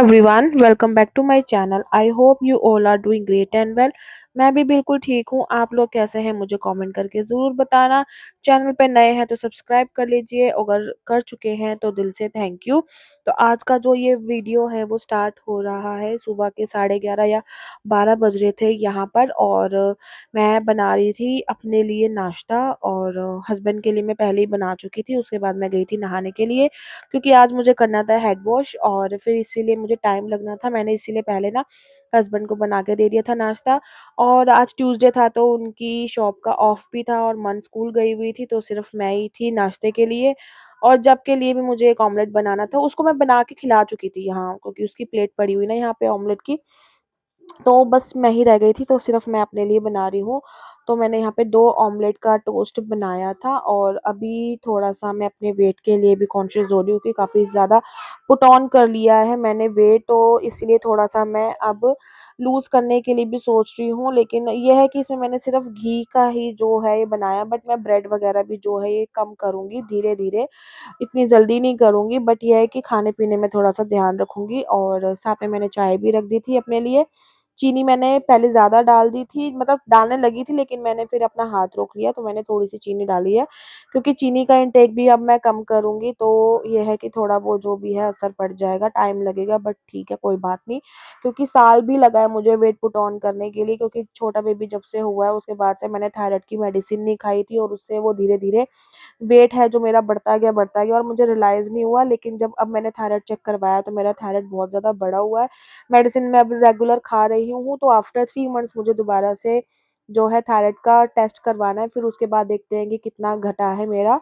Everyone, welcome back to my channel. I hope you all are doing great and well. मैं भी बिल्कुल ठीक हूँ। आप लोग कैसे हैं मुझे कमेंट करके ज़रूर बताना। चैनल पे नए हैं तो सब्सक्राइब कर लीजिए, अगर कर चुके हैं तो दिल से थैंक यू। तो आज का जो ये वीडियो है वो स्टार्ट हो रहा है सुबह के 11:30 या 12 बज रहे थे यहाँ पर। और मैं बना रही थी अपने लिए नाश्ता, और हस्बैंड के लिए मैं पहले ही बना चुकी थी। उसके बाद मैं गई थी नहाने के लिए, क्योंकि आज मुझे करना था हेड वॉश, और फिर इसीलिए मुझे टाइम लगना था। मैंने इसीलिए पहले ना हस्बैंड को बना के दे दिया था नाश्ता। और आज ट्यूसडे था तो उनकी शॉप का ऑफ भी था, और मन स्कूल गई हुई थी, तो सिर्फ मैं ही थी नाश्ते के लिए। और जब के लिए भी मुझे एक ऑमलेट बनाना था, उसको मैं बना के खिला चुकी थी यहाँ, क्योंकि उसकी प्लेट पड़ी हुई ना यहाँ पे ऑमलेट की। तो बस मैं ही रह गई थी, तो सिर्फ मैं अपने लिए बना रही हूँ। तो मैंने यहाँ पे 2 ऑमलेट का टोस्ट बनाया था, और अभी थोड़ा-सा मैं अपने वेट के लिए भी कॉन्शियस हो रही हूँ कि काफ़ी ज़्यादा पुट ऑन कर लिया है मैंने वेट, तो इसलिए थोड़ा-सा मैं अब लूज़ करने के लिए भी सोच रही हूँ। लेकिन ये है कि इसमें मैंने सिर्फ घी का ही जो है ये बनाया, बट मैं ब्रेड वगैरह भी जो है ये कम करूँगी धीरे-धीरे, इतनी जल्दी नहीं करूँगी। बट ये है कि खाने-पीने में थोड़ा-सा ध्यान रखूँगी। और साथ में मैंने चाय भी रख दी थी अपने लिए। चीनी मैंने पहले ज़्यादा डाल दी थी, मतलब डालने लगी थी, लेकिन मैंने फिर अपना हाथ रोक लिया, तो मैंने थोड़ी-सी चीनी डाली है। क्योंकि चीनी का इंटेक भी अब मैं कम करूँगी, तो ये है कि थोड़ा वो जो भी है असर पड़ जाएगा, टाइम लगेगा, बट ठीक है, कोई बात नहीं। क्योंकि साल भी लगा है मुझे वेट पुट ऑन करने के लिए, क्योंकि छोटा बेबी जब से हुआ है उसके बाद से मैंने थायराइड की मेडिसिन नहीं खाई थी, और उससे वो धीरे-धीरे वेट है जो मेरा बढ़ता गया, और मुझे रियलाइज़ नहीं हुआ। लेकिन जब अब मैंने थायराइड चेक करवाया तो मेरा थायराइड बहुत ज़्यादा बढ़ा हुआ है। मेडिसिन मैं अब रेगुलर खा रही हूँ, तो आफ्टर 3 मंथ्स मुझे दोबारा से जो है थायराइड का टेस्ट करवाना है। फिर उसके बाद देखते हैं कि कितना घटा है मेरा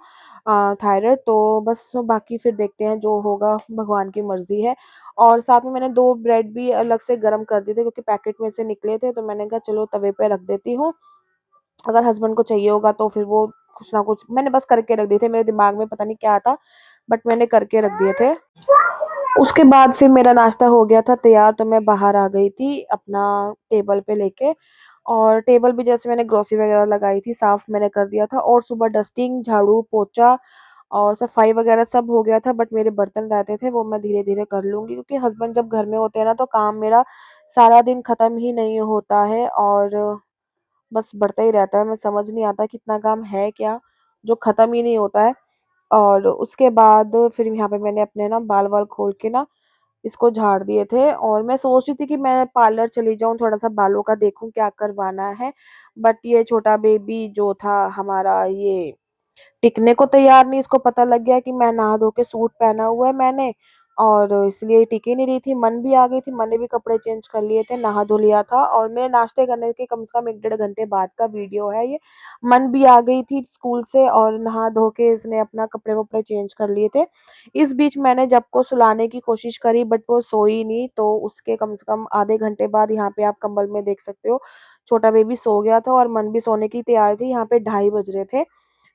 थायराइड। तो बस बाकी फिर देखते हैं, जो होगा भगवान की मर्ज़ी है। और साथ में मैंने 2 ब्रेड भी अलग से गरम कर दिए थे, क्योंकि पैकेट में से निकले थे, तो मैंने कहा चलो तवे पे रख देती हूँ। अगर हस्बैंड को चाहिए होगा तो फिर वो कुछ ना कुछ मैंने बस करके रख दिए थे, मेरे दिमाग में पता नहीं क्या था, बट मैंने करके रख दिए थे। उसके बाद फिर मेरा नाश्ता हो गया था तैयार, तो मैं बाहर आ गई थी अपना टेबल पे लेके। और टेबल भी जैसे मैंने ग्रोसरी वगैरह लगाई थी, साफ मैंने कर दिया था। और सुबह डस्टिंग, झाड़ू, पोछा और सफाई वगैरह सब हो गया था। बट मेरे बर्तन रहते थे, वो मैं धीरे-धीरे कर लूँगी, क्योंकि हस्बैंड जब घर में होते हैं ना, तो काम मेरा सारा दिन खत्म ही नहीं होता है, और बस बढ़ता ही रहता है। मैं समझ नहीं आता कितना काम है क्या, जो खत्म ही नहीं होता है। और उसके बाद फिर यहाँ पे मैंने अपने ना बाल-वाल खोल के ना इसको झाड़ दिए थे, और मैं सोच रही थी कि मैं पार्लर चली जाऊँ, थोड़ा-सा बालों का देखूँ क्या करवाना है। बट ये छोटा बेबी जो था हमारा, ये टिकने को तैयार नहीं। इसको पता लग गया कि मैं नहा धो के सूट पहना हुआ है मैंने, और इसलिए टिक ही नहीं रही थी। मन भी आ गई थी, मैंने भी कपड़े चेंज कर लिए थे, नहा धो लिया था। और मेरे नाश्ते करने के कम से कम 1 डेढ़ घंटे बाद का वीडियो है ये। मन भी आ गई थी स्कूल से, और नहा धो के इसने अपना कपड़े-वपड़े चेंज कर लिए थे। इस बीच मैंने जब को सुलाने की कोशिश करी, बट वो सोई नहीं, तो उसके कम से कम आधे घंटे बाद यहाँ पे आप कंबल में देख सकते हो, छोटा बेबी सो गया था, और मन भी सोने की तैयारी थी। यहाँ पे 2:30 बज रहे थे।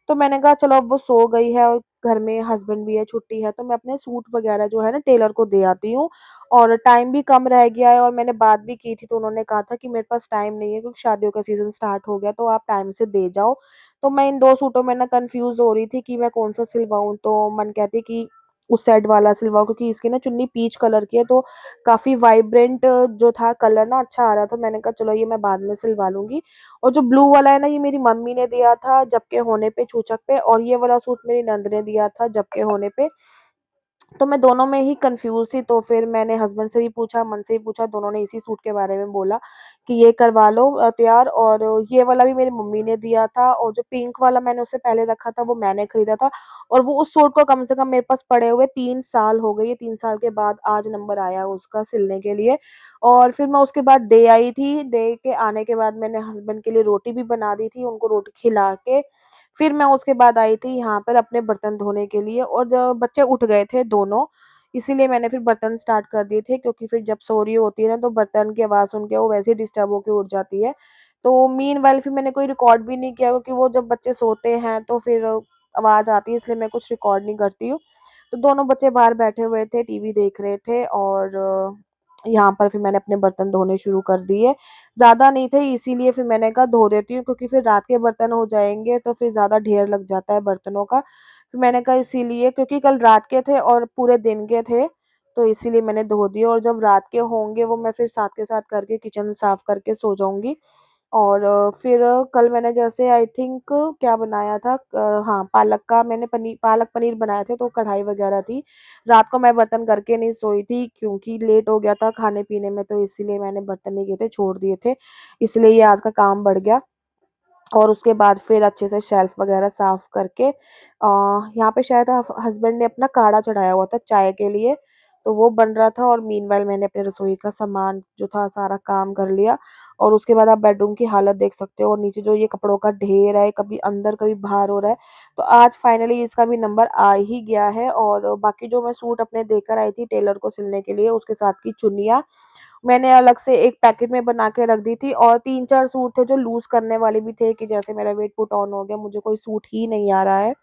तो मैंने कहा चलो अब वो सो गई है, और घर में हस्बैंड भी है, छुट्टी है, तो मैं अपने सूट वगैरह जो है ना टेलर को दे आती हूँ। और टाइम भी कम रह गया है, और मैंने बात भी की थी, तो उन्होंने कहा था कि मेरे पास टाइम नहीं है, क्योंकि शादियों का सीज़न स्टार्ट हो गया, तो आप टाइम से दे जाओ। तो मैं इन 2 सूटों में ना कन्फ्यूज़ हो रही थी कि मैं कौन-सा सिलवाऊँ, तो मन कहती कि उस साइड वाला सिलवाओ, क्योंकि इसकी ना चुन्नी पीच कलर की है, तो काफ़ी वाइब्रेंट जो था कलर ना अच्छा आ रहा था। मैंने कहा चलो ये मैं बाद में सिलवा लूँगी। और जो ब्लू वाला है ना, ये मेरी मम्मी ने दिया था जब के होने पे छूछक पे, और ये वाला सूट मेरी नंद ने दिया था जब के होने पे। तो मैं दोनों में ही कन्फ्यूज़ थी, तो फिर मैंने हस्बैंड से भी पूछा, मन से भी पूछा, दोनों ने इसी सूट के बारे में बोला कि ये करवा लो तैयार। और ये वाला भी मेरी मम्मी ने दिया था, और जो पिंक वाला मैंने उससे पहले रखा था वो मैंने खरीदा था। और वो उस सूट को कम से कम मेरे पास पड़े हुए 3 साल हो गए, ये 3 साल के बाद आज नंबर आया उसका सिलने के लिए। और फिर मैं उसके बाद दे आई थी, दे के आने के बाद मैंने हस्बैंड के लिए रोटी भी बना दी थी, उनको रोटी खिला के फिर मैं उसके बाद आई थी यहाँ पर अपने बर्तन धोने के लिए। और बच्चे उठ गए थे दोनों, इसीलिए मैंने फिर बर्तन स्टार्ट कर दिए थे, क्योंकि फिर जब सो रही होती है ना, तो बर्तन की आवाज़ सुन के वो वैसे ही डिस्टर्ब होके उठ जाती है। तो मीनवाइल फिर मैंने कोई रिकॉर्ड भी नहीं किया, क्योंकि वो जब बच्चे सोते हैं तो फिर आवाज़ आती है, इसलिए मैं कुछ रिकॉर्ड नहीं करती हूँ। तो दोनों बच्चे बाहर बैठे हुए थे, टीवी देख रहे थे, और यहाँ पर फिर मैंने अपने बर्तन धोने शुरू कर दिए। ज़्यादा नहीं थे, इसीलिए फिर मैंने कहा धो देती हूँ, क्योंकि फिर रात के बर्तन हो जाएँगे तो फिर ज़्यादा ढेर लग जाता है बर्तनों का। फिर मैंने कहा इसीलिए, क्योंकि कल रात के थे और पूरे दिन के थे, तो इसीलिए मैंने धो दिए और जब रात के होंगे वो मैं फिर साथ के साथ करके किचन साफ करके सो जाऊँगी। और फिर कल मैंने जैसे आई थिंक क्या बनाया था, हाँ, पालक पनीर बनाए थे, तो कढ़ाई वग़ैरह थी। रात को मैं बर्तन करके नहीं सोई थी क्योंकि लेट हो गया था खाने-पीने में, तो इसीलिए मैंने बर्तन नहीं किए थे, छोड़ दिए थे। इसलिए ये आज का काम बढ़ गया। और उसके बाद फिर अच्छे से शेल्फ वगैरह साफ करके यहाँ पे शायद हस्बैंड ने अपना काढ़ा चढ़ाया हुआ था चाय के लिए, तो वो बन रहा था और मीनवाइल मैंने अपने रसोई का सामान जो था सारा काम कर लिया। और उसके बाद आप बेडरूम की हालत देख सकते हो और नीचे जो ये कपड़ों का ढेर है, कभी अंदर कभी बाहर हो रहा है। तो आज फाइनली इसका भी नंबर आ ही गया है और बाकी जो मैं सूट अपने देकर आई थी टेलर को सिलने के लिए, उसके साथ की चुन्नियाँ मैंने अलग से एक पैकेट में बना के रख दी थी और 3-4 सूट थे जो लूज़ करने वाले भी थे कि जैसे मेरा वेट पुट ऑन हो गया, मुझे कोई सूट ही नहीं आ रहा है।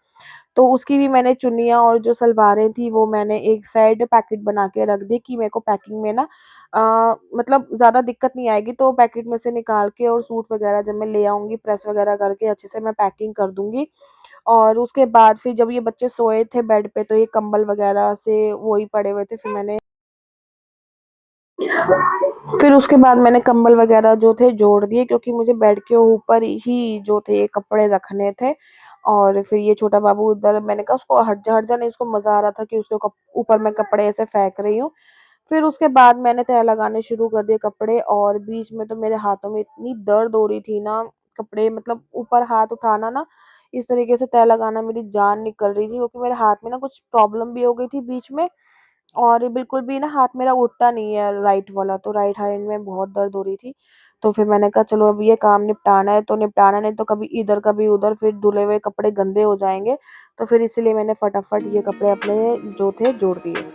तो उसकी भी मैंने चुन्नियाँ और जो सलवारें थी वो मैंने एक साइड पैकेट बना के रख दी कि मेरे को पैकिंग में ना मतलब ज़्यादा दिक्कत नहीं आएगी, तो पैकेट में से निकाल के और सूट वगैरह जब मैं ले आऊँगी प्रेस वगैरह करके अच्छे से मैं पैकिंग कर दूँगी। और उसके बाद फिर जब ये बच्चे सोए थे बेड पे तो ये कंबल वगैरह से वही पड़े हुए थे, फिर उसके बाद मैंने कंबल वगैरह जो थे जोड़ दिए क्योंकि मुझे बेड के ऊपर ही जो थे ये कपड़े रखने थे। और फिर ये छोटा बाबू उधर, मैंने कहा उसको हट जा नहीं, उसको मज़ा आ रहा था कि उसके ऊपर मैं कपड़े ऐसे फेंक रही हूँ। फिर उसके बाद मैंने तह लगाने शुरू कर दिए कपड़े और बीच में तो मेरे हाथों में इतनी दर्द हो रही थी ना, कपड़े मतलब ऊपर हाथ उठाना ना, इस तरीके से तह लगाना मेरी जान निकल रही थी क्योंकि मेरे हाथ में ना कुछ प्रॉब्लम भी हो गई थी बीच में। और बिल्कुल भी ना हाथ मेरा उठता नहीं है राइट वाला, तो राइट हैंड में बहुत दर्द हो रही थी। तो फिर मैंने कहा चलो अब ये काम निपटाना है तो निपटाना, नहीं तो कभी इधर कभी उधर फिर धुले हुए कपड़े गंदे हो जाएँगे। तो फिर इसीलिए मैंने फटाफट ये कपड़े अपने जो थे जोड़ दिए।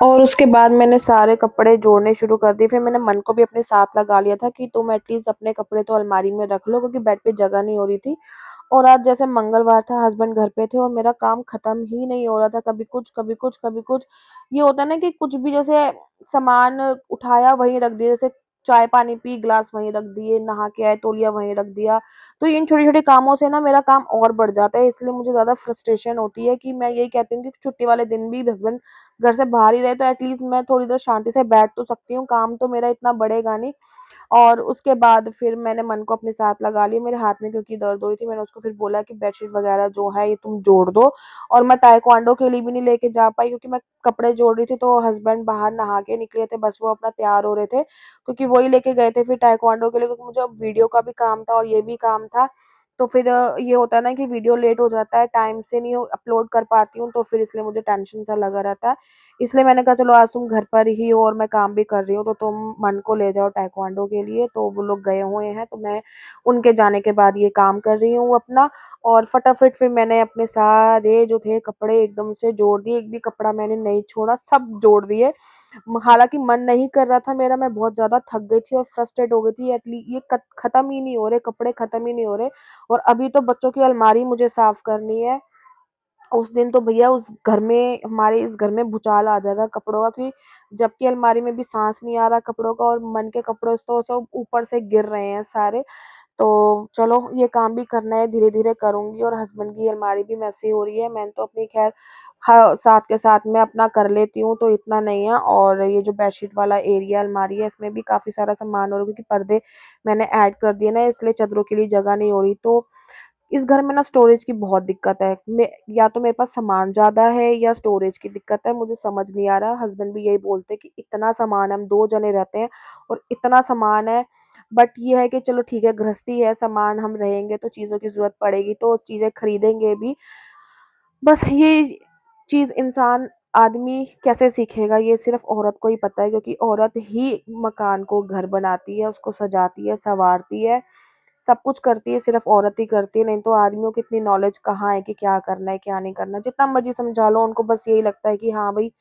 और उसके बाद मैंने सारे कपड़े जोड़ने शुरू कर दिए। फिर मैंने मन को भी अपने साथ लगा लिया था कि तुम एटलीस्ट अपने कपड़े तो अलमारी में रख लो क्योंकि बेड पे जगह नहीं हो रही थी। और आज जैसे मंगलवार था, हस्बैंड घर पे थे और मेरा काम खत्म ही नहीं हो रहा था, कभी कुछ, कभी कुछ, कभी कुछ। ये होता है ना कि कुछ भी जैसे सामान उठाया वहीं रख दिया, जैसे चाय पानी पी, ग्लास वहीं रख दिए, नहा के आए, तौलिया वहीं रख दिया। तो इन छोटे-छोटे कामों से ना मेरा काम और बढ़ जाता है, इसलिए मुझे ज़्यादा फ्रस्ट्रेशन होती है कि मैं यही कहती हूँ कि छुट्टी वाले दिन भी हस्बैंड घर से बाहर ही रहे तो एटलीस्ट मैं थोड़ी देर शांति से बैठ तो सकती हूँ, काम तो मेरा इतना बढ़ेगा नहीं। और उसके बाद फिर मैंने मन को अपने साथ लगा लिया, मेरे हाथ में क्योंकि दर्द हो रही थी, मैंने उसको फिर बोला कि बेडशीट वगैरह जो है ये तुम जोड़ दो। और मैं ताइक्वांडो के लिए भी नहीं लेके जा पाई क्योंकि मैं कपड़े जोड़ रही थी, तो हस्बैंड बाहर नहा के निकले थे, बस वो अपना तैयार हो रहे थे क्योंकि वही लेके गए थे फिर ताइक्वांडो के लिए, क्योंकि मुझे अब वीडियो का भी काम था और ये भी काम था। तो फिर ये होता है ना कि वीडियो लेट हो जाता है, टाइम से नहीं अपलोड कर पाती हूँ, तो फिर इसलिए मुझे टेंशन सा लगा रहता है। इसलिए मैंने कहा चलो आज तुम घर पर ही हो और मैं काम भी कर रही हूँ, तो तुम मन को ले जाओ ताइक्वांडो के लिए। तो वो लोग गए हुए हैं, तो मैं उनके जाने के बाद ये काम कर रही हूँ अपना। और फटाफट फिर मैंने अपने सारे जो थे कपड़े एकदम से जोड़ दिए, एक भी कपड़ा मैंने नहीं छोड़ा, सब जोड़ दिए। हालाँकि मन नहीं कर रहा था मेरा, मैं बहुत ज़्यादा थक गई थी और फ्रस्ट्रेट हो गई थी, ये खत्म ही नहीं हो रहे, कपड़े खत्म ही नहीं हो रहे। और अभी तो बच्चों की अलमारी मुझे साफ करनी है। उस दिन तो भैया उस घर में, हमारे इस घर में भूचाल आ जाएगा कपड़ों का, कि जबकि अलमारी में भी साँस नहीं आ रहा कपड़ों का और मन के कपड़े तो सब ऊपर से गिर रहे हैं सारे। तो चलो ये काम भी करना है, धीरे-धीरे करूँगी। और हस्बैंड की अलमारी भी मेसी हो रही है, मैंने तो अपनी ख़ैर हाँ, साथ के साथ मैं अपना कर लेती हूँ तो इतना नहीं है। और ये जो बेडशीट वाला एरिया अलमारी है इसमें भी काफ़ी सारा सामान हो रहा है क्योंकि पर्दे मैंने ऐड कर दिए ना, इसलिए चद्दरों के लिए जगह नहीं हो रही। तो इस घर में ना स्टोरेज की बहुत दिक्कत है। मैं या तो मेरे पास सामान ज़्यादा है या स्टोरेज की दिक्कत है, मुझे समझ नहीं आ रहा। हस्बैंड भी यही बोलते हैं कि इतना सामान है, हम 2 जने रहते हैं और इतना सामान है। बट ये है कि चलो ठीक है, गृहस्थी है, सामान हम रहेंगे तो चीज़ों की ज़रूरत पड़ेगी तो चीज़ें खरीदेंगे भी। बस ये चीज़ इंसान आदमी कैसे सीखेगा ये सिर्फ़ औरत को ही पता है, क्योंकि औरत ही मकान को घर बनाती है, उसको सजाती है, सँवारती है, सब कुछ करती है, सिर्फ़ औरत ही करती है, नहीं तो आदमियों को इतनी नॉलेज कहाँ है कि क्या करना है, क्या नहीं करना है। जितना मर्ज़ी समझा लो, उनको बस यही लगता है कि हाँ भई,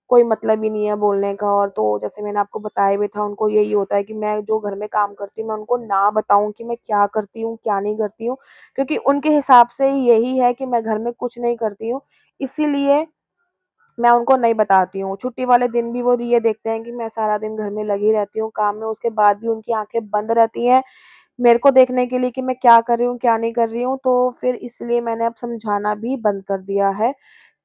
कोई मतलब ही नहीं है बोलने का। और तो जैसे मैंने आपको बताया भी था, उनको यही होता है कि मैं जो घर में काम करती हूँ, मैं उनको ना बताऊँ कि मैं क्या करती हूँ, क्या नहीं करती हूँ, क्योंकि उनके हिसाब से यही है कि मैं घर में कुछ नहीं करती हूँ। इसीलिए मैं उनको नहीं बताती हूँ। छुट्टी वाले दिन भी वो ये देखते हैं कि मैं सारा दिन घर में लगी रहती हूँ काम में, उसके बाद भी उनकी आँखें बंद रहती हैं मेरे को देखने के लिए कि मैं क्या कर रही हूँ, क्या नहीं कर रही हूँ। तो फिर इसलिए मैंने अब समझाना भी बंद कर दिया है,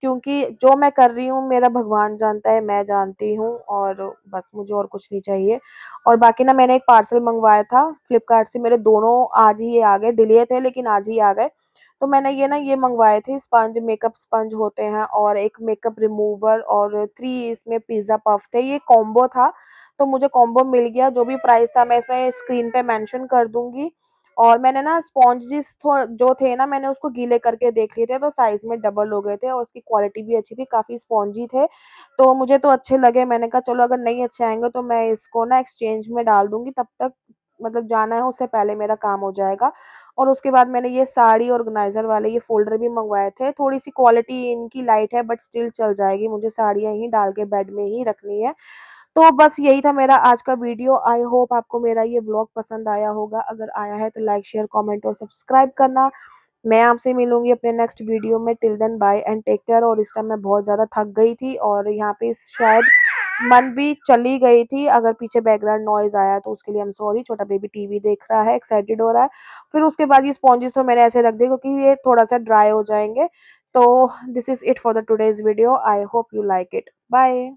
क्योंकि जो मैं कर रही हूँ मेरा भगवान जानता है, मैं जानती हूँ, और बस मुझे और कुछ नहीं चाहिए। और बाकी ना, मैंने एक पार्सल मँगवाया था फ्लिपकार्ट से, मेरे दोनों आज ही ये आ गए, डिले थे लेकिन आज ही आ गए। तो मैंने ये मँगवाए थे स्पंज, मेकअप स्पंज होते हैं, और एक मेकअप रिमूवर, और 3 इसमें पिज़्ज़ा पफ थे, ये कॉम्बो था। तो मुझे कॉम्बो मिल गया, जो भी प्राइस था मैं इसमें स्क्रीन पे मेंशन कर दूँगी। और मैंने ना स्पॉन्जेस जो थे ना, मैंने उसको गीले करके देख लिए थे, तो साइज़ में डबल हो गए थे, और उसकी क्वालिटी भी अच्छी थी, काफ़ी स्पॉन्जी थे। तो मुझे तो अच्छे लगे, मैंने कहा चलो अगर नहीं अच्छे आएँगे तो मैं इसको ना एक्सचेंज में डाल दूँगी, तब तक मतलब जाना है उससे पहले मेरा काम हो जाएगा। और उसके बाद मैंने ये साड़ी ऑर्गेनाइज़र वाले ये फ़ोल्डर भी मँगवाए थे। थोड़ी-सी क्वालिटी इनकी लाइट है, बट स्टिल चल जाएगी, मुझे साड़ियाँ ही डाल के बेड में ही रखनी है। तो बस यही था मेरा आज का वीडियो। आई होप आपको मेरा ये व्लॉग पसंद आया होगा। अगर आया है तो लाइक, शेयर, कमेंट और सब्सक्राइब करना। मैं आपसे मिलूँगी अपने नेक्स्ट वीडियो में। Till then bye and take care. और इस टाइम मैं बहुत ज़्यादा थक गई थी, और यहाँ पे शायद मन भी चली गई थी। अगर पीछे बैकग्राउंड नॉइज़ आया तो उसके लिए आई एम सॉरी। छोटा बेबी टीवी देख रहा है, एक्साइटेड हो रहा है। फिर उसके बाद ये स्पॉन्जेस तो मैंने ऐसे रख दिए, क्योंकि ये थोड़ा-सा ड्राई हो जाएँगे। तो this is it for the today's video. I hope you like it. Bye.